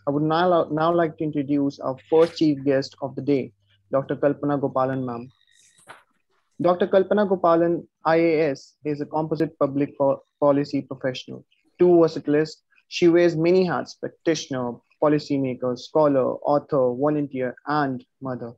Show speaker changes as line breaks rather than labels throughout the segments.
I would now like to introduce our first chief guest of the day, Dr. Kalpana Gopalan ma'am. Dr. Kalpana Gopalan IAS is a composite public policy professional. Too versatilist, she wears many hats: practitioner, policymaker, scholar, author, volunteer, and mother.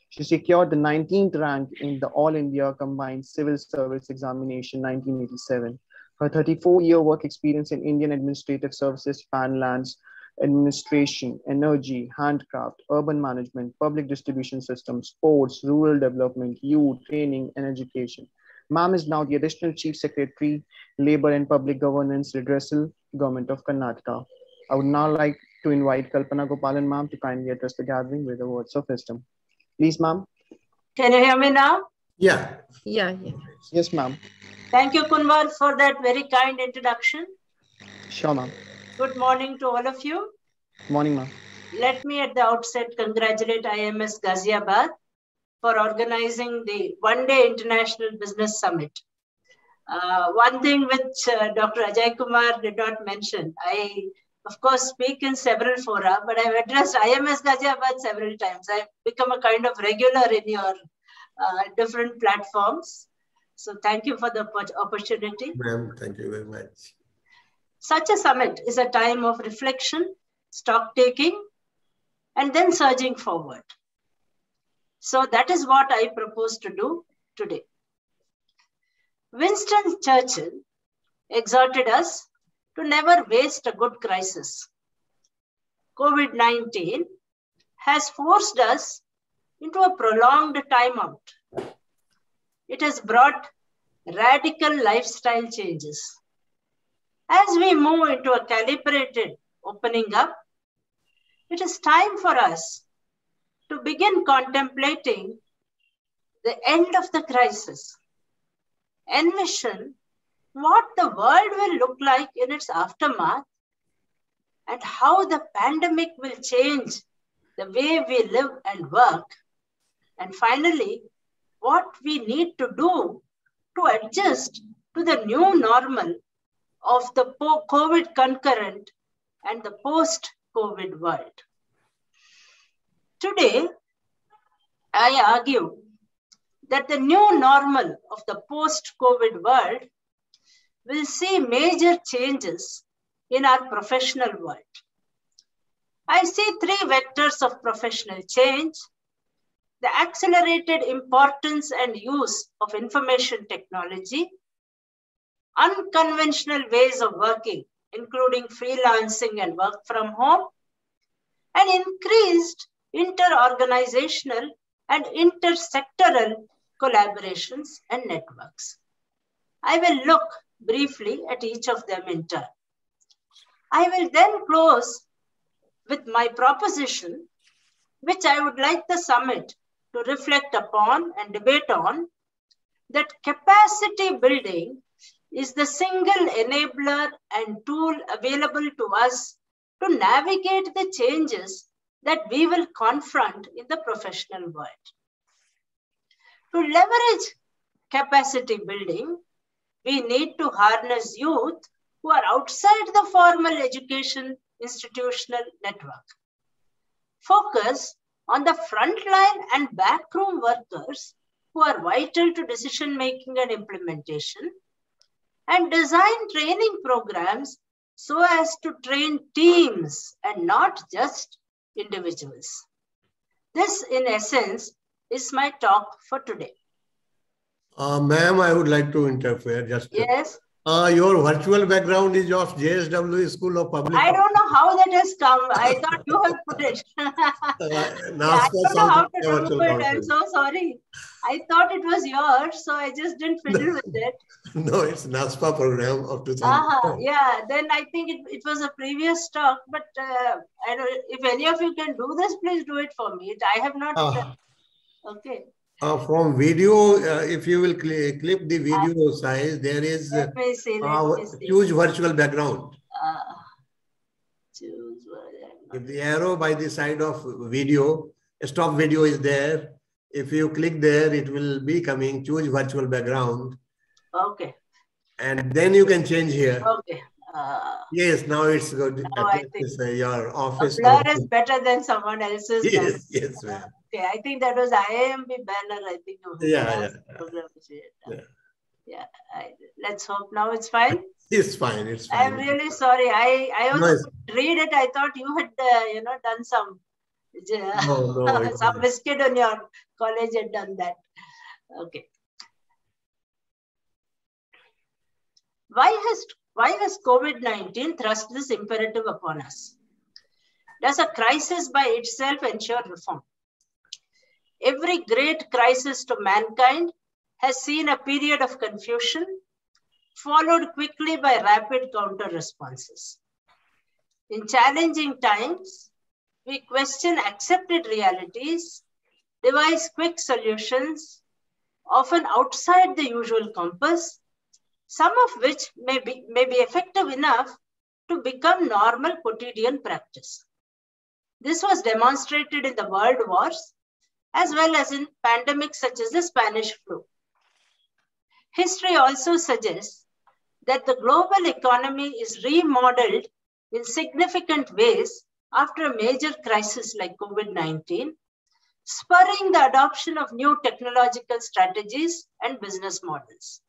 She secured the 19th rank in the All India Combined Civil Service Examination 1987. Her 34-year work experience in Indian administrative services span lands administration, energy, handcraft, urban management, public distribution systems, sports, rural development, youth, training, and education. Ma'am is now the Additional Chief Secretary, Labour and Public Governance Redressal, Government of Karnataka. I would now like to invite Kalpana Gopalan ma'am to kindly address the gathering with the words of wisdom. Please, ma'am.
Can you hear me now?
Yeah.
Yes, ma'am.
Thank you, Kunwar, for that very kind introduction.
Sure, ma'am.
Good morning to all of you.
Morning, ma'am.
Let me at the outset congratulate IMS Ghaziabad for organizing the one-day International Business Summit. One thing which Dr. Ajay Kumar did not mention, I, of course, speak in several fora, but I've addressed IMS Ghaziabad several times. I've become a kind of regular in your different platforms. So thank you for the opportunity.
Ma'am, thank you very much.
Such a summit is a time of reflection, stock taking, and then surging forward. So that is what I propose to do today. Winston Churchill exhorted us to never waste a good crisis. COVID-19 has forced us into a prolonged timeout. It has brought radical lifestyle changes. As we move into a calibrated opening up, it is time for us to begin contemplating the end of the crisis. Envision what the world will look like in its aftermath and how the pandemic will change the way we live and work. And finally, what we need to do to adjust to the new normal of the COVID concurrent and the post-COVID world. Today, I argue that the new normal of the post-COVID world will see major changes in our professional world. I see three vectors of professional change: the accelerated importance and use of information technology, unconventional ways of working, including freelancing and work from home, and increased inter-organizational and intersectoral collaborations and networks. I will look briefly at each of them in turn. I will then close with my proposition, which I would like the summit to reflect upon and debate on, that capacity building is the single enabler and tool available to us to navigate the changes that we will confront in the professional world. To leverage capacity building, we need to harness youth who are outside the formal education institutional network. Focus on the frontline and backroom workers who are vital to decision-making and implementation, and design training programs so as to train teams and not just individuals. This, in essence, is my talk for today.
Ma'am, I would like to interfere.
Yes.
Your virtual background is of JSW School of Public.
I don't know how that has come. I thought you have put it. I don't know how to do it. I'm so sorry. I thought it was yours, so I just didn't fiddle with it.
No, it's NASPA program of 2000.
Yeah, then I think it was a previous talk, but I don't, if any of you can do this, please do it for me. I have not done. Okay.
From video, if you will clip the video size, there is huge virtual background. If the arrow by the side of video, stop video is there. If you click there, it will be coming, choose virtual background.
Okay.
And then you can change here.
Okay.
Yes, now it's good.
Now I think
your office.
A blur is better than someone else's.
Yes, yes, ma'am.
Okay, I think that was IIMB banner. I think.
Yeah.
Let's hope now it's fine.
It's fine. It's fine.
I'm really sorry. I also couldn't read it. I thought you had done some some biscuit on your college had done that. Okay. Why has COVID-19 thrust this imperative upon us? Does a crisis by itself ensure reform? Every great crisis to mankind has seen a period of confusion, followed quickly by rapid counter responses. In challenging times, we question accepted realities, devise quick solutions, often outside the usual compass, some of which may be effective enough to become normal quotidian practice. This was demonstrated in the world wars, as well as in pandemics such as the Spanish flu. History also suggests that the global economy is remodeled in significant ways after a major crisis like COVID-19, spurring the adoption of new technological strategies and business models.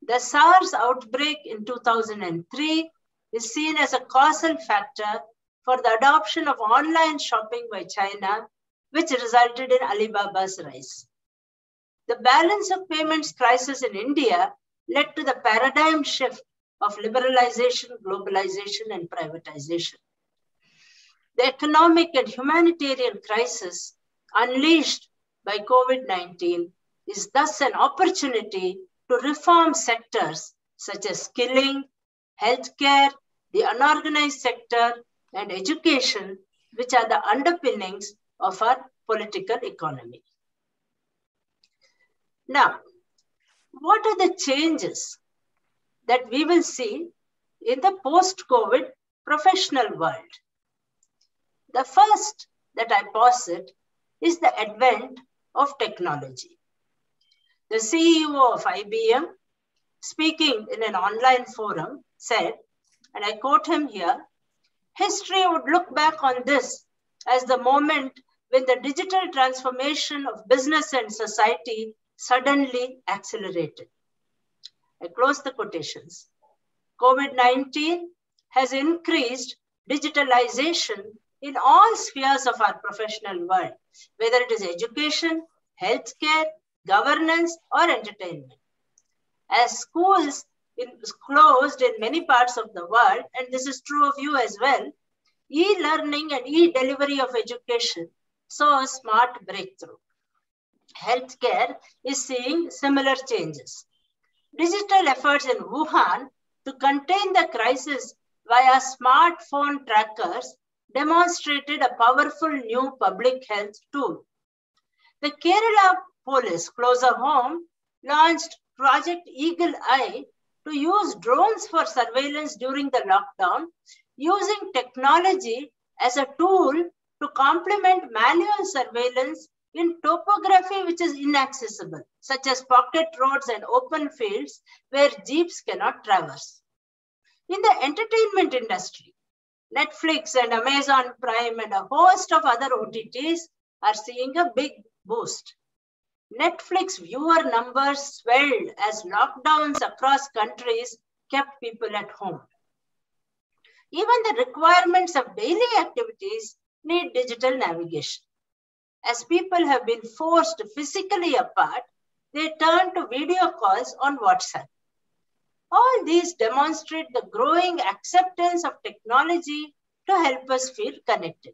The SARS outbreak in 2003 is seen as a causal factor for the adoption of online shopping by China, which resulted in Alibaba's rise. The balance of payments crisis in India led to the paradigm shift of liberalization, globalization, and privatization. The economic and humanitarian crisis unleashed by COVID-19 is thus an opportunity to reform sectors such as skilling, healthcare, the unorganized sector, and education, which are the underpinnings of our political economy. Now, what are the changes that we will see in the post-COVID professional world? The first that I posit is the advent of technology. The CEO of IBM, speaking in an online forum, said, and I quote him here, "History would look back on this as the moment when the digital transformation of business and society suddenly accelerated." I close the quotations. COVID-19 has increased digitalization in all spheres of our professional world, whether it is education, healthcare, governance, or entertainment. As schools closed in many parts of the world, and this is true of you as well, e-learning and e-delivery of education saw a smart breakthrough. Healthcare is seeing similar changes. Digital efforts in Wuhan to contain the crisis via smartphone trackers demonstrated a powerful new public health tool. The Kerala police, closer home, launched Project Eagle Eye to use drones for surveillance during the lockdown, using technology as a tool to complement manual surveillance in topography which is inaccessible, such as pocket roads and open fields where jeeps cannot traverse. In the entertainment industry, Netflix and Amazon Prime and a host of other OTTs are seeing a big boost. Netflix viewer numbers swelled as lockdowns across countries kept people at home. Even the requirements of daily activities need digital navigation. As people have been forced physically apart, they turn to video calls on WhatsApp. All these demonstrate the growing acceptance of technology to help us feel connected.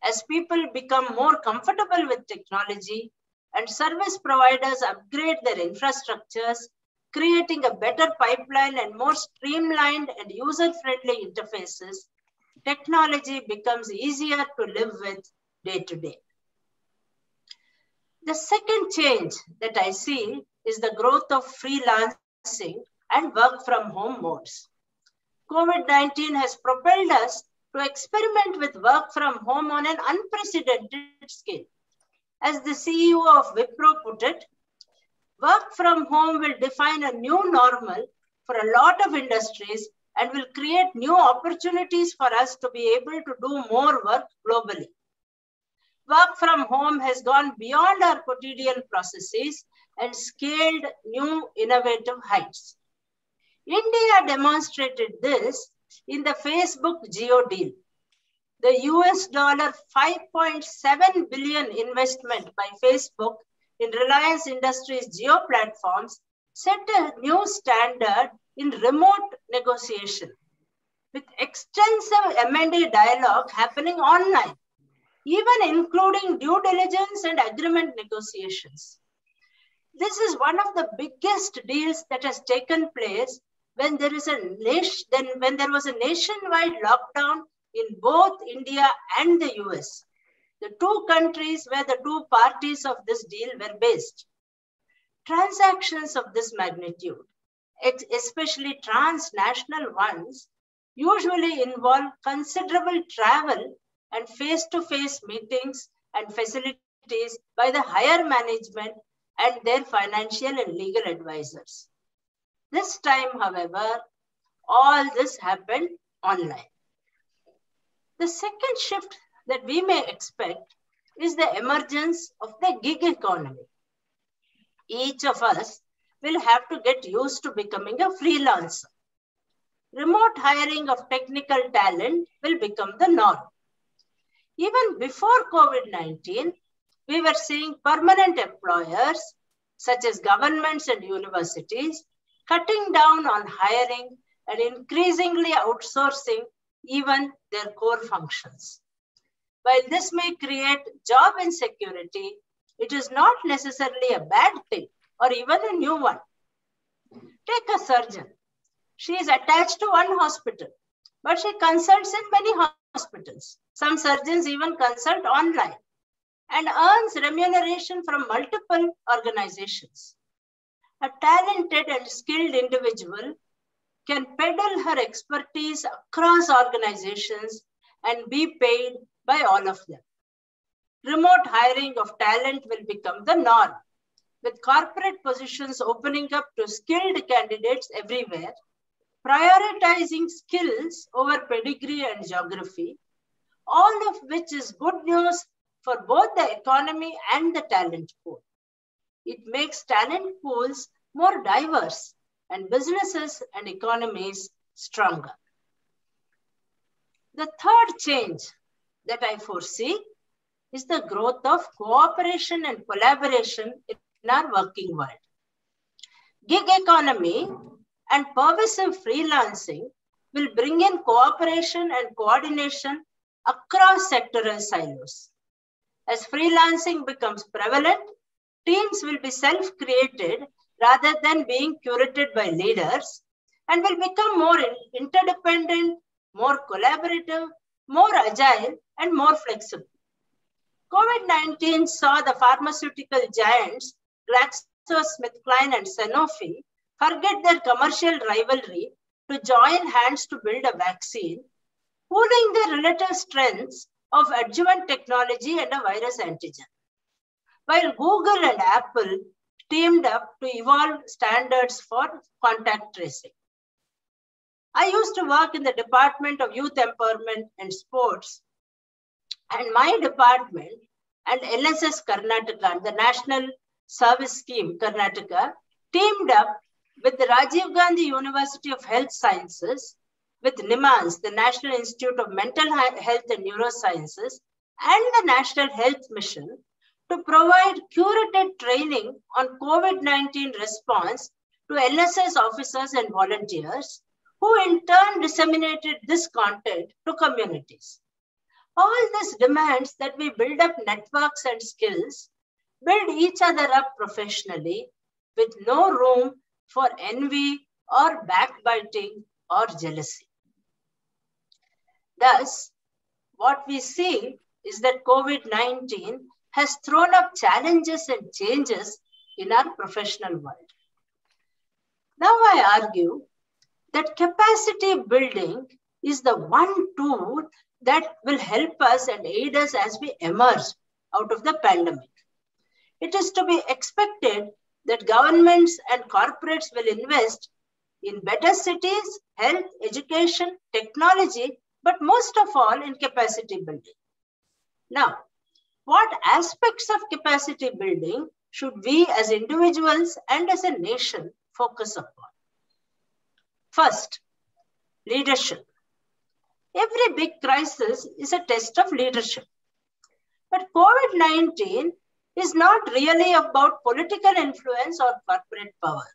As people become more comfortable with technology and service providers upgrade their infrastructures, creating a better pipeline and more streamlined and user-friendly interfaces, technology becomes easier to live with day to day. The second change that I see is the growth of freelancing and work from home modes. COVID-19 has propelled us to experiment with work from home on an unprecedented scale. As the CEO of Wipro put it, work from home will define a new normal for a lot of industries and will create new opportunities for us to be able to do more work globally. Work from home has gone beyond our quotidian processes and scaled new innovative heights. India demonstrated this in the Facebook Jio deal. The US $5.7 billion investment by Facebook in Reliance Industries Jio platforms set a new standard in remote negotiation, with extensive M&A dialogue happening online, even including due diligence and agreement negotiations. This is one of the biggest deals that has taken place when there was a nationwide lockdown in both India and the US, the two countries where the two parties of this deal were based. Transactions of this magnitude, especially transnational ones, usually involve considerable travel and face-to-face meetings and facilities by the higher management and their financial and legal advisors. This time, however, all this happened online. The second shift that we may expect is the emergence of the gig economy. Each of us will have to get used to becoming a freelancer. Remote hiring of technical talent will become the norm. Even before COVID-19, we were seeing permanent employers, such as governments and universities, cutting down on hiring and increasingly outsourcing even their core functions. While this may create job insecurity, it is not necessarily a bad thing or even a new one. Take a surgeon. She is attached to one hospital, but she consults in many hospitals. Some surgeons even consult online and earns remuneration from multiple organizations. A talented and skilled individual can peddle her expertise across organizations and be paid by all of them. Remote hiring of talent will become the norm, with corporate positions opening up to skilled candidates everywhere, prioritizing skills over pedigree and geography, all of which is good news for both the economy and the talent pool. It makes talent pools more diverse and businesses and economies stronger. The third change that I foresee is the growth of cooperation and collaboration in our working world. Gig economy and pervasive freelancing will bring in cooperation and coordination across sectoral silos. As freelancing becomes prevalent, teams will be self-created rather than being curated by leaders and will become more interdependent, more collaborative, more agile, and more flexible. COVID-19 saw the pharmaceutical giants GlaxoSmithKline and Sanofi forget their commercial rivalry to join hands to build a vaccine, pooling their relative strengths of adjuvant technology and a virus antigen. While Google and Apple teamed up to evolve standards for contact tracing. I used to work in the Department of Youth Empowerment and Sports, and my department and NSS Karnataka, the National Service Scheme Karnataka, teamed up with the Rajiv Gandhi University of Health Sciences, with NIMANS, the National Institute of Mental Health and Neurosciences, and the National Health Mission to provide curated training on COVID-19 response to NSS officers and volunteers, who in turn disseminated this content to communities. All this demands that we build up networks and skills, build each other up professionally with no room for envy or backbiting or jealousy. Thus, what we see is that COVID-19 has thrown up challenges and changes in our professional world. Now I argue that capacity building is the one tool that will help us and aid us as we emerge out of the pandemic. It is to be expected that governments and corporates will invest in better cities, health, education, technology, but most of all in capacity building. Now, what aspects of capacity building should we as individuals and as a nation focus upon? First, leadership. Every big crisis is a test of leadership. But COVID-19 is not really about political influence or corporate power.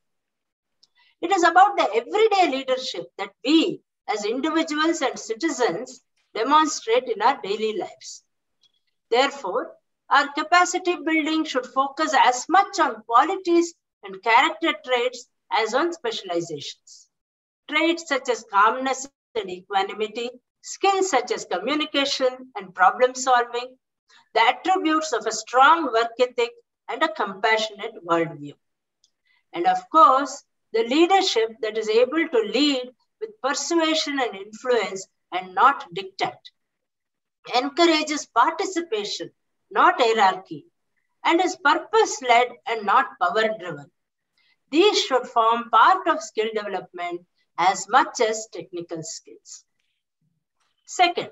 It is about the everyday leadership that we as individuals and citizens demonstrate in our daily lives. Therefore, our capacity building should focus as much on qualities and character traits as on specializations. Traits such as calmness and equanimity, skills such as communication and problem solving, the attributes of a strong work ethic and a compassionate worldview. And of course, the leadership that is able to lead with persuasion and influence and not dictate, encourages participation, not hierarchy, and is purpose-led and not power-driven. These should form part of skill development as much as technical skills. Second,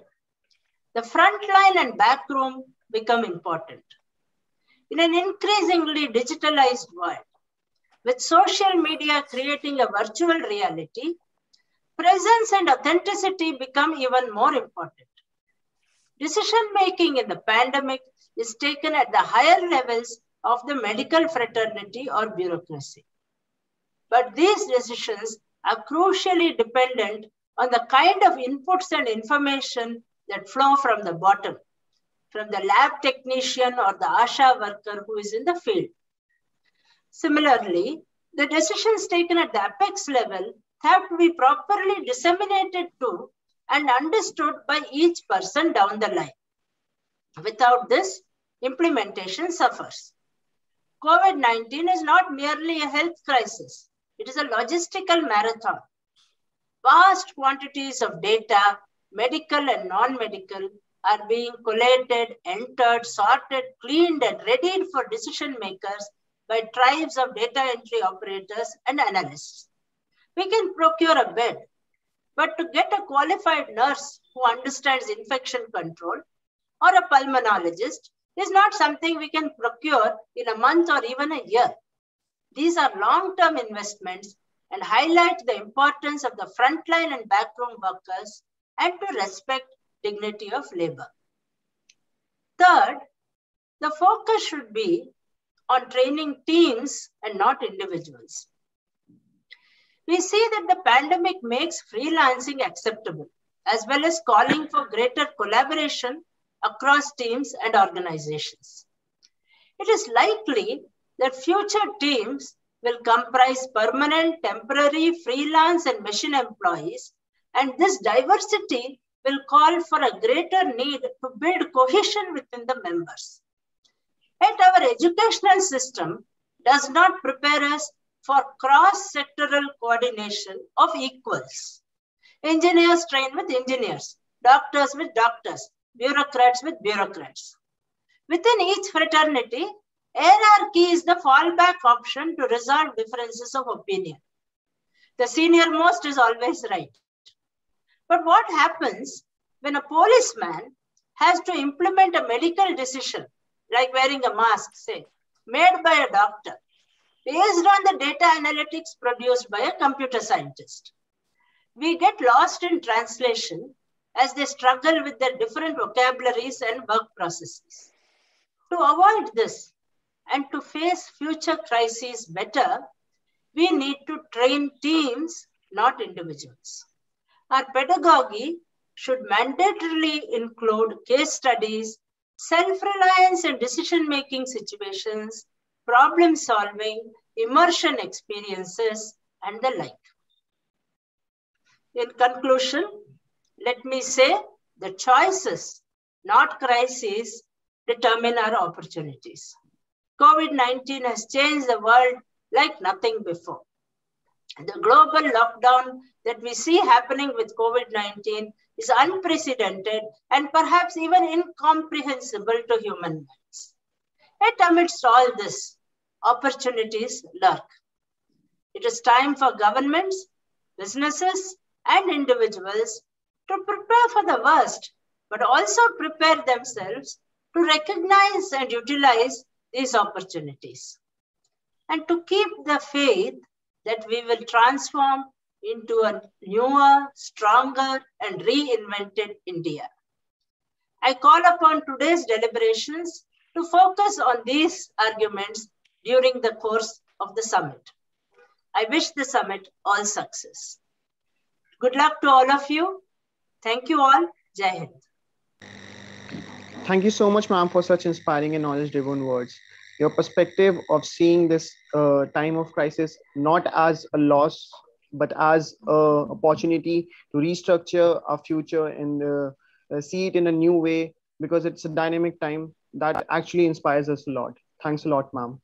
the front line and back room become important. In an increasingly digitalized world, with social media creating a virtual reality, presence and authenticity become even more important. Decision-making in the pandemic is taken at the higher levels of the medical fraternity or bureaucracy. But these decisions are crucially dependent on the kind of inputs and information that flow from the bottom, from the lab technician or the ASHA worker who is in the field. Similarly, the decisions taken at the apex level have to be properly disseminated to and understood by each person down the line. Without this, implementation suffers. COVID-19 is not merely a health crisis. It is a logistical marathon. Vast quantities of data, medical and non-medical, are being collated, entered, sorted, cleaned, and readied for decision makers by tribes of data entry operators and analysts. We can procure a bed, but to get a qualified nurse who understands infection control or a pulmonologist is not something we can procure in a month or even a year. These are long-term investments and highlight the importance of the frontline and backroom workers and to respect dignity of labor. Third, the focus should be on training teams and not individuals. We see that the pandemic makes freelancing acceptable, as well as calling for greater collaboration across teams and organizations. It is likely that future teams will comprise permanent, temporary, freelance, and machine employees, and this diversity will call for a greater need to build cohesion within the members. Yet our educational system does not prepare us for cross-sectoral coordination of equals. Engineers train with engineers, doctors with doctors, bureaucrats with bureaucrats. Within each fraternity, hierarchy is the fallback option to resolve differences of opinion. The senior most is always right. But what happens when a policeman has to implement a medical decision, like wearing a mask, say, made by a doctor, based on the data analytics produced by a computer scientist? We get lost in translation as they struggle with their different vocabularies and work processes. To avoid this and to face future crises better, we need to train teams, not individuals. Our pedagogy should mandatorily include case studies, self-reliance and decision-making situations, problem solving, immersion experiences, and the like. In conclusion, let me say the choices, not crises, determine our opportunities. COVID-19 has changed the world like nothing before. The global lockdown that we see happening with COVID-19 is unprecedented and perhaps even incomprehensible to human minds. Yet amidst all this, opportunities lurk. It is time for governments businesses, and individuals to prepare for the worst, but also prepare themselves to recognize and utilize these opportunities, and to keep the faith that we will transform into a newer, stronger, and reinvented India. I call upon today's deliberations to focus on these arguments during the course of the summit. I wish the summit all success. Good luck to all of you. Thank you all. Jai Hind.
Thank you so much, ma'am, for such inspiring and knowledge-driven words. Your perspective of seeing this time of crisis not as a loss, but as an opportunity to restructure our future and see it in a new way, because it's a dynamic time, that actually inspires us a lot. Thanks a lot, ma'am.